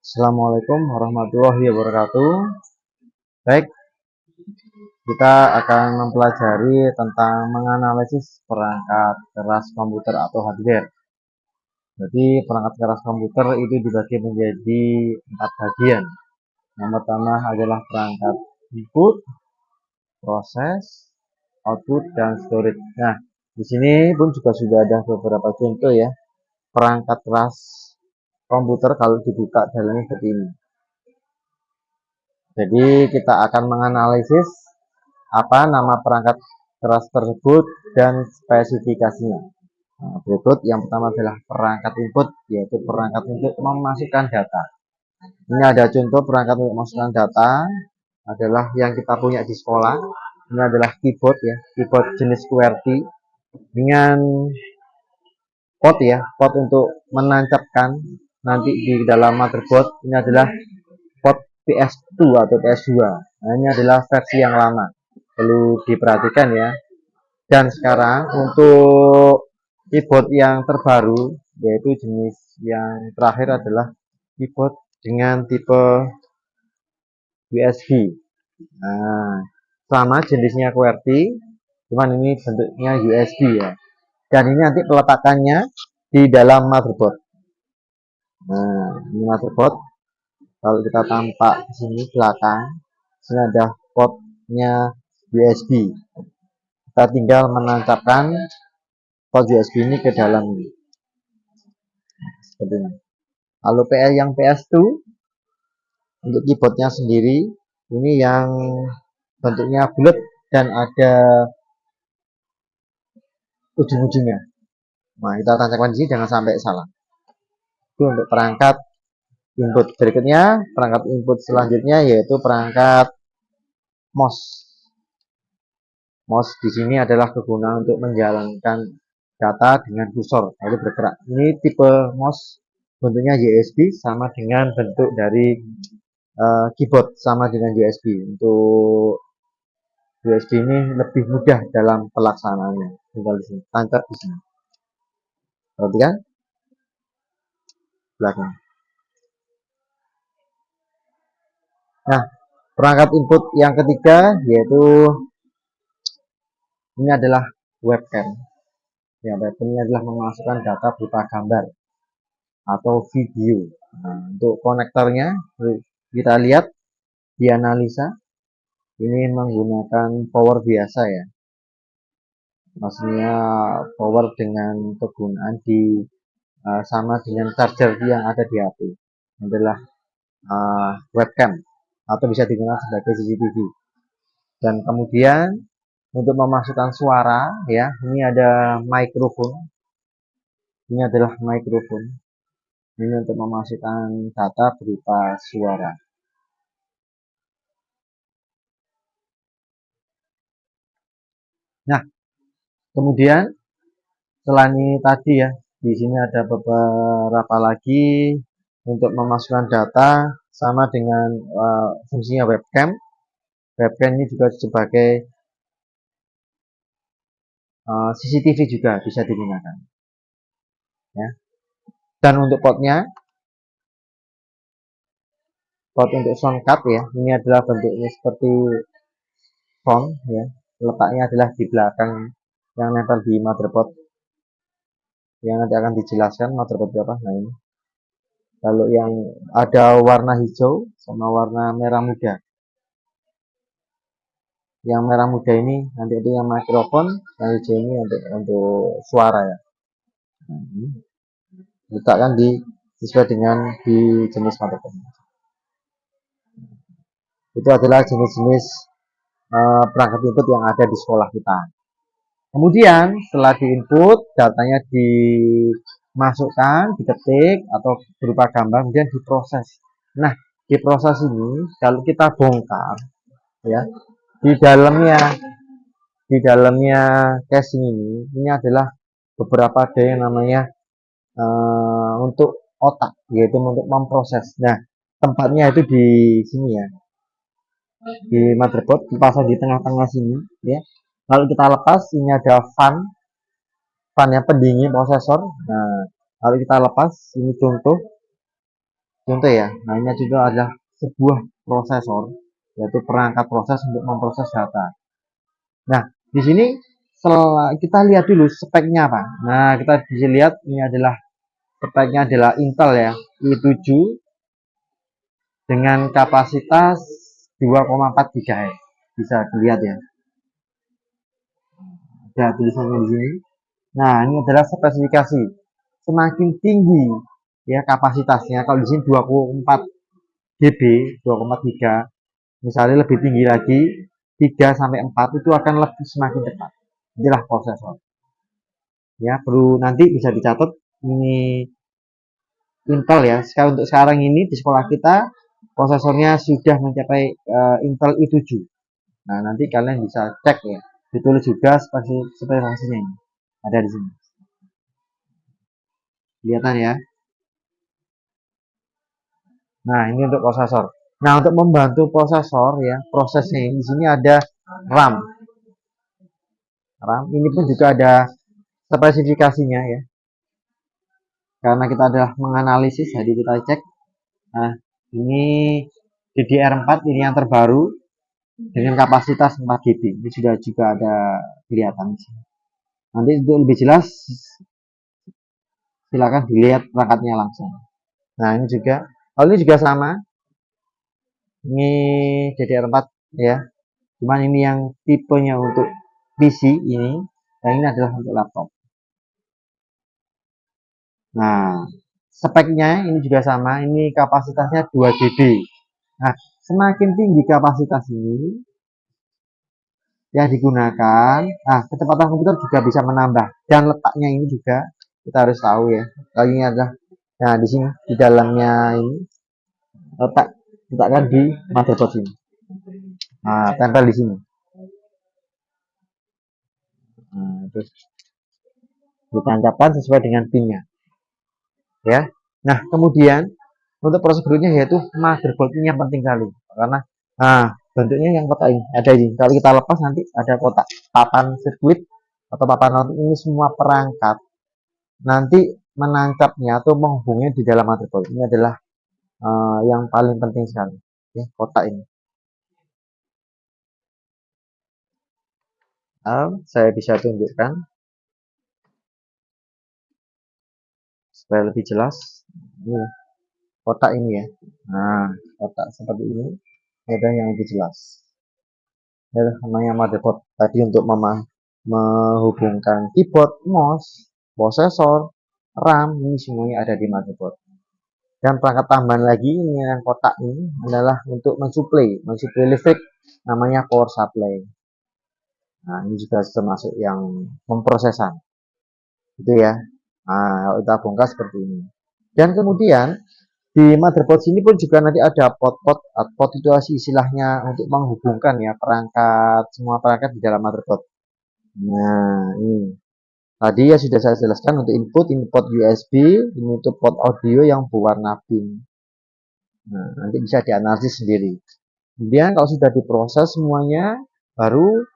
Assalamualaikum warahmatullahi wabarakatuh. Baik, kita akan mempelajari tentang menganalisis perangkat keras komputer atau hardware. Jadi, perangkat keras komputer itu dibagi menjadi 4 bagian. Yang pertama adalah perangkat input, proses, output, dan storage. Nah, di sini pun juga sudah ada beberapa contoh ya. Perangkat keras komputer kalau dibuka dalamnya seperti ini. Jadi kita akan menganalisis apa nama perangkat keras tersebut dan spesifikasinya. Nah, berikut yang pertama adalah perangkat input, yaitu perangkat untuk memasukkan data. Ini ada contoh perangkat untuk memasukkan data adalah yang kita punya di sekolah. Ini adalah keyboard ya, keyboard jenis QWERTY dengan port ya, port untuk menancapkan nanti di dalam motherboard. Ini adalah port PS2 atau PS2. Nah, ini adalah versi yang lama, perlu diperhatikan ya. Dan sekarang untuk keyboard yang terbaru, yaitu jenis yang terakhir adalah keyboard dengan tipe USB. Nah, sama jenisnya QWERTY, cuman ini bentuknya USB ya. Dan ini nanti peletakannya di dalam motherboard. Nah, ini motherboard. Kalau kita tampak di sini belakang, sini ada portnya USB. Kita tinggal menancapkan port USB ini ke dalam ini. Seperti ini. Lalu yang PS2 untuk keyboardnya sendiri, ini yang bentuknya bulat dan ada ujung-ujungnya. Nah, kita tancapkan di sini jangan sampai salah. Itu untuk perangkat input. Berikutnya, perangkat input selanjutnya yaitu perangkat mouse. Mouse di sini adalah kegunaan untuk menjalankan data dengan kursor, lalu bergerak. Ini tipe mouse bentuknya USB sama dengan bentuk dari keyboard sama dengan USB. Untuk USB ini lebih mudah dalam pelaksanaannya. Tinggal di sini, tancap di sini. Perhatikan belakang. Nah, perangkat input yang ketiga yaitu ini adalah webcam. Ya, webcam ini adalah memasukkan data berupa gambar atau video. Nah, untuk konektornya kita lihat di analisa ini menggunakan power biasa ya. Maksudnya power dengan kegunaan di sama dengan charger yang ada di HP. Ini adalah webcam atau bisa digunakan sebagai CCTV. Dan kemudian untuk memasukkan suara ya, ini ada mikrofon. Ini adalah mikrofon. Ini untuk memasukkan data berupa suara. Nah, kemudian selain ini tadi ya, di sini ada beberapa lagi untuk memasukkan data sama dengan fungsinya webcam. Webcam ini juga sebagai CCTV juga bisa digunakan. Ya. Dan untuk portnya, port untuk sound card ya, ini adalah bentuknya seperti sound ya. Letaknya adalah di belakang yang nempel di motherboard. Yang nanti akan dijelaskan motherboard berapa. Nah ini. Lalu yang ada warna hijau sama warna merah muda. Yang merah muda ini nanti itu yang mikrofon, yang hijau ini untuk suara ya. Nah, ini letakkan sesuai dengan di jenis motherboard. Itu adalah jenis-jenis perangkat input yang ada di sekolah kita. Kemudian setelah diinput, datanya dimasukkan, diketik atau berupa gambar, kemudian diproses. Nah, di proses ini kalau kita bongkar ya, di dalamnya casing ini adalah beberapa ada yang namanya untuk otak, yaitu untuk memproses. Nah, tempatnya itu di sini ya, di motherboard dipasang di tengah-tengah sini ya. Kalau kita lepas, ini ada fan yang pendingin prosesor. Nah, kalau kita lepas, ini contoh contoh ya. Nah, ini contoh adalah sebuah prosesor, yaitu perangkat proses untuk memproses data. Nah, di sini kita lihat dulu speknya apa. Nah, kita bisa lihat ini adalah speknya adalah Intel ya, i7 dengan kapasitas 2,4 GHz. Bisa dilihat ya. Ada tulisannya di sini. Nah, ini adalah spesifikasi. Semakin tinggi ya kapasitasnya, kalau di sini 24 GB, 2,3, misalnya lebih tinggi lagi 3 sampai 4 itu akan lebih semakin cepat. Inilah prosesor. Ya, perlu nanti bisa dicatat ini Intel ya. Untuk sekarang ini di sekolah kita prosesornya sudah mencapai Intel i7. Nah, nanti kalian bisa cek ya. Ditulis juga spesifikasinya ini. Ada di sini. Kelihatan ya. Nah, ini untuk prosesor. Nah, untuk membantu prosesor ya, prosesnya di sini ada RAM. RAM ini pun juga ada spesifikasinya ya. Karena kita adalah menganalisis, jadi kita cek. Nah, ini DDR4 ini yang terbaru dengan kapasitas 4 GB. Ini sudah juga ada kelihatan di sini. Nanti untuk lebih jelas silakan dilihat perangkatnya langsung. Nah, ini juga, ini juga sama. Ini DDR4 ya. Cuman ini yang tipenya untuk PC ini, dan ini adalah untuk laptop. Nah, speknya ini juga sama. Ini kapasitasnya 2 GB. Nah, semakin tinggi kapasitas ini yang digunakan, nah kecepatan komputer juga bisa menambah, dan letaknya ini juga kita harus tahu ya. Kalau ini adalah, nah di sini di dalamnya ini letakkan di motherboard ini. Nah, tempel di sini. Nah, terus ditancapkan sesuai dengan pinnya. Ya. Nah, kemudian untuk proses berikutnya yaitu motherboard ini yang penting kali, karena bentuknya yang kotak ini ada ini. Kalau kita lepas nanti ada kotak papan sirkuit atau papan routing, ini semua perangkat nanti menancapnya atau menghubungnya di dalam motherboard. Ini adalah yang paling penting sekali ya, kotak ini. Saya bisa tunjukkan supaya lebih jelas. Ini kotak ini ya. Nah, kotak seperti ini ada yang lebih jelas. Ini namanya motherboard tadi untuk menghubungkan keyboard, mouse, prosesor, RAM, ini semuanya ada di motherboard. Dan perangkat tambahan lagi ini yang kotak ini adalah untuk mensuplai listrik, namanya power supply. Nah, ini juga termasuk yang memprosesan. Gitu ya. Nah, kalau kita bongkar seperti ini. Dan kemudian di motherboard sini pun juga nanti ada pot-pot. Pot itu istilahnya untuk menghubungkan ya semua perangkat di dalam motherboard. Nah, ini. Tadi ya sudah saya jelaskan untuk input USB, ini untuk port audio yang berwarna pink. Nah, nanti bisa dianalisis sendiri. Kemudian kalau sudah diproses semuanya, baru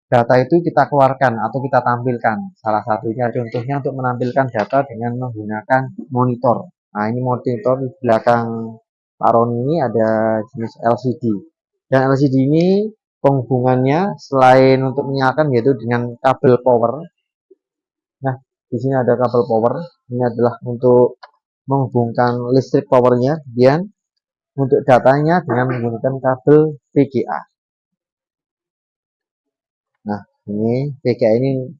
data itu kita keluarkan atau kita tampilkan. Salah satunya contohnya untuk menampilkan data dengan menggunakan monitor. Nah, ini monitor di belakang Pak Roni ini ada jenis LCD. Dan LCD ini penghubungannya selain untuk menyalakan yaitu dengan kabel power. Nah, di sini ada kabel power. Ini adalah untuk menghubungkan listrik powernya. Kemudian untuk datanya dengan menggunakan kabel VGA. Nah, ini VGA ini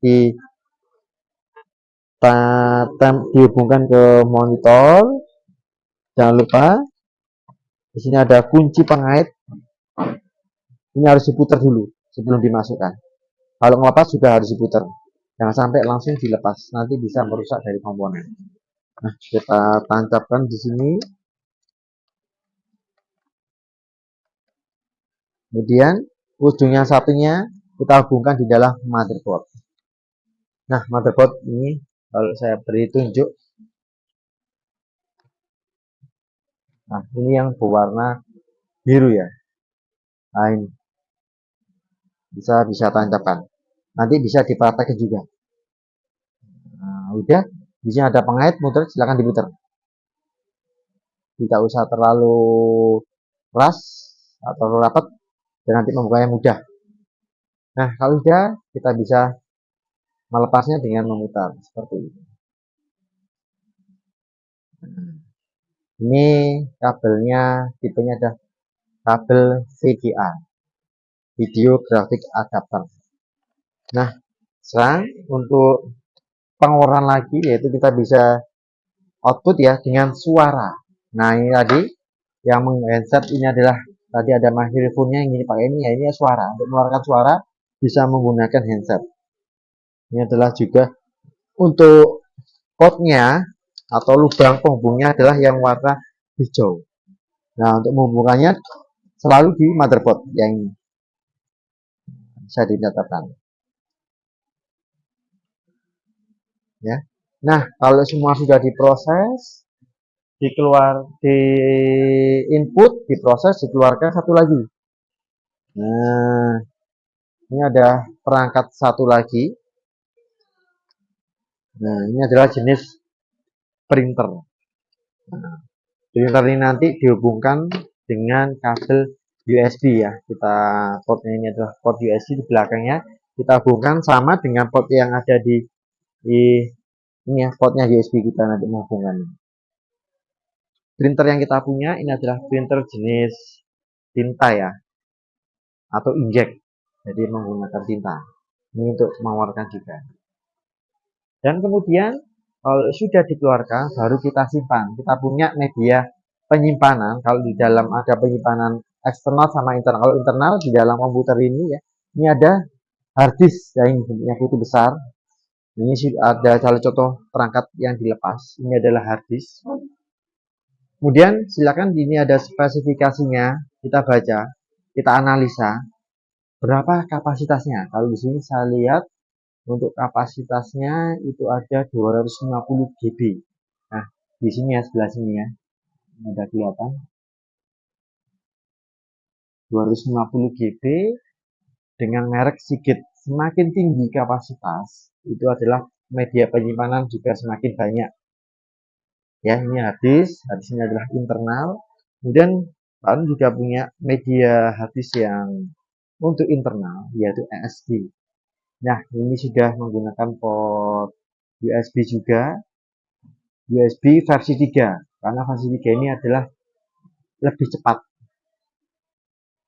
dihubungkan ke monitor. Jangan lupa di sini ada kunci pengait. Ini harus diputar dulu sebelum dimasukkan. Kalau ngelepas juga harus diputar. Jangan sampai langsung dilepas, nanti bisa merusak dari komponen. Nah, kita tancapkan di sini. Kemudian ujung yang satunya kita hubungkan di dalam motherboard. Nah, motherboard ini kalau saya beri tunjuk. Nah, ini yang berwarna biru ya. Nah, ini bisa tancapkan. Nanti bisa dipraktekkan juga. Nah, udah. Di sini ada pengait, muter, silakan diputar. tidak usah terlalu keras atau terlalu rapat dan nanti membukanya mudah. Nah, kalau sudah kita bisa melepasnya dengan memutar seperti ini. Ini kabelnya, tipenya ada kabel VGA, Video Graphic Adapter. Nah, sekarang untuk pengeluaran lagi, yaitu kita bisa output ya dengan suara. Nah, ini tadi yang mengheadset ini adalah tadi ada microphone-nya yang ini pakai ini ya, ini suara. Untuk mengeluarkan suara bisa menggunakan handset. Ini adalah juga untuk portnya atau lubang penghubungnya adalah yang warna hijau. Nah, untuk menghubungkannya selalu di motherboard yang ini bisa dinyatakan. Ya. Nah, kalau semua sudah diproses, di input, diproses, dikeluarkan satu lagi. Nah, ini ada perangkat satu lagi. Nah, ini adalah jenis printer. Nah, printer ini nanti dihubungkan dengan kabel USB ya. Kita portnya ini adalah port USB di belakangnya. Kita hubungkan sama dengan port yang ada di ini ya, portnya USB kita nanti menghubungkannya. Printer yang kita punya ini adalah printer jenis tinta ya, atau inkjet. Jadi menggunakan tinta. Ini untuk mengeluarkan juga. Dan kemudian kalau sudah dikeluarkan baru kita simpan. Kita punya media penyimpanan. Kalau di dalam ada penyimpanan eksternal sama internal. Kalau internal di dalam komputer ini ya, ini ada hard disk yang bentuknya putih besar. Ini ada salah contoh perangkat yang dilepas. Ini adalah hard disk. Kemudian silakan ini ada spesifikasinya, kita baca, kita analisa berapa kapasitasnya. Kalau di sini saya lihat untuk kapasitasnya itu ada 250 GB. Nah, di sini ya sebelah sini ya. Ada kelihatan 250 GB dengan merek Seagate. Semakin tinggi kapasitas, itu adalah media penyimpanan juga semakin banyak. Ya, ini harddisk ini adalah internal. Kemudian Pak juga punya media harddisk yang untuk internal, yaitu SSD. Nah, ini sudah menggunakan port USB juga, USB versi 3, karena versi 3 ini adalah lebih cepat.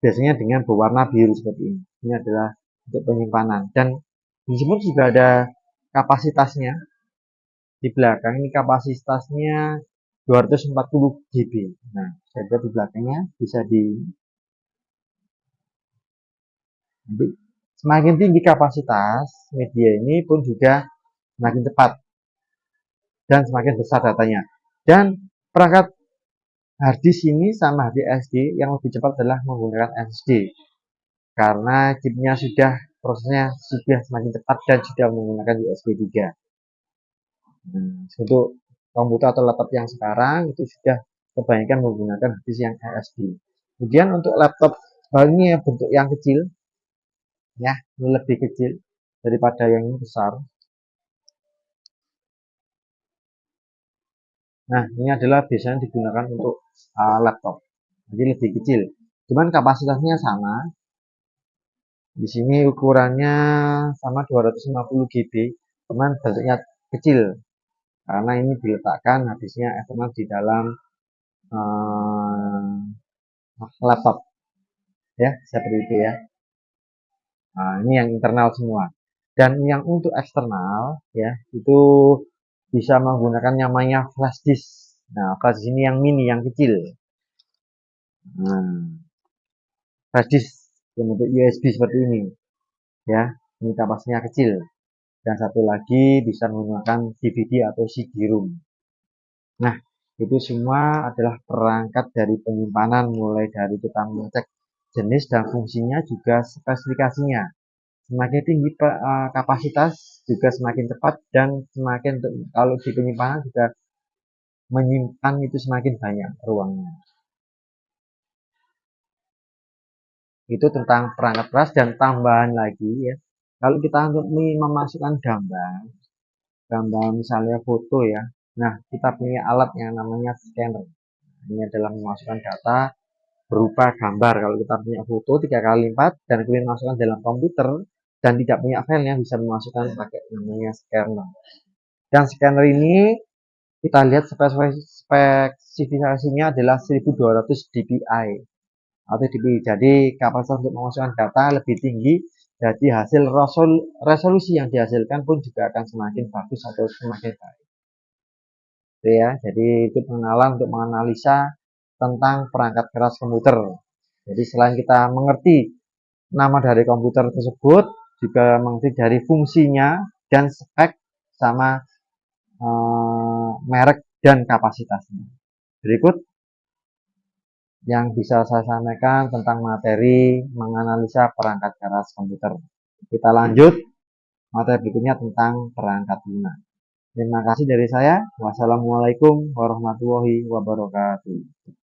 Biasanya dengan berwarna biru seperti ini. Ini adalah untuk penyimpanan. Dan di sini juga ada kapasitasnya. Di belakang ini kapasitasnya 240 GB. Nah, ada di belakangnya bisa di semakin tinggi kapasitas media ini pun juga semakin cepat dan semakin besar datanya. Dan perangkat harddisk ini sama harddisk SD yang lebih cepat adalah menggunakan SSD karena chipnya sudah prosesnya sudah semakin cepat dan sudah menggunakan USB 3. Nah, untuk komputer atau laptop yang sekarang itu sudah kebanyakan menggunakan harddisk yang SSD. Kemudian untuk laptop ini ya bentuk yang kecil, ya ini lebih kecil daripada yang ini besar. Nah, ini adalah biasanya digunakan untuk laptop, jadi lebih kecil. Cuman kapasitasnya sama. Di sini ukurannya sama 250 GB, cuman bentuknya kecil karena ini diletakkan habisnya eksternal di dalam laptop, ya seperti itu ya. Nah, ini yang internal semua. Dan yang untuk eksternal ya itu bisa menggunakan namanya flash disk. Nah, flash disk ini yang mini, yang kecil. Nah, flash disk yang bentuk USB seperti ini, ya. Ini kapasitasnya kecil. Dan satu lagi bisa menggunakan DVD atau CD-ROM. Nah, itu semua adalah perangkat dari penyimpanan, mulai dari kita mengecek jenis dan fungsinya juga spesifikasinya. Semakin tinggi kapasitas juga semakin cepat dan semakin kalau di penyimpanan juga menyimpan itu semakin banyak ruangnya. Itu tentang perangkat keras dan tambahan lagi ya. Kalau kita untuk memasukkan gambar misalnya foto ya. Nah, kita punya alat yang namanya scanner. Ini adalah memasukkan data berupa gambar. Kalau kita punya foto 3x4 dan kemudian masukkan dalam komputer dan tidak punya filenya, bisa memasukkan pakai namanya scanner. Dan scanner ini kita lihat spesifikasinya adalah 1200 dpi atau dpi. Jadi kapasitas untuk memasukkan data lebih tinggi, jadi hasil resolusi yang dihasilkan pun juga akan semakin bagus atau semakin baik. Oke ya, jadi itu pengenalan untuk menganalisa tentang perangkat keras komputer. Jadi selain kita mengerti nama dari komputer tersebut, juga mengerti dari fungsinya dan spek sama merek dan kapasitasnya. Berikut yang bisa saya sampaikan tentang materi menganalisa perangkat keras komputer. Kita lanjut materi berikutnya tentang perangkat lunak. Terima kasih dari saya. Wassalamualaikum warahmatullahi wabarakatuh.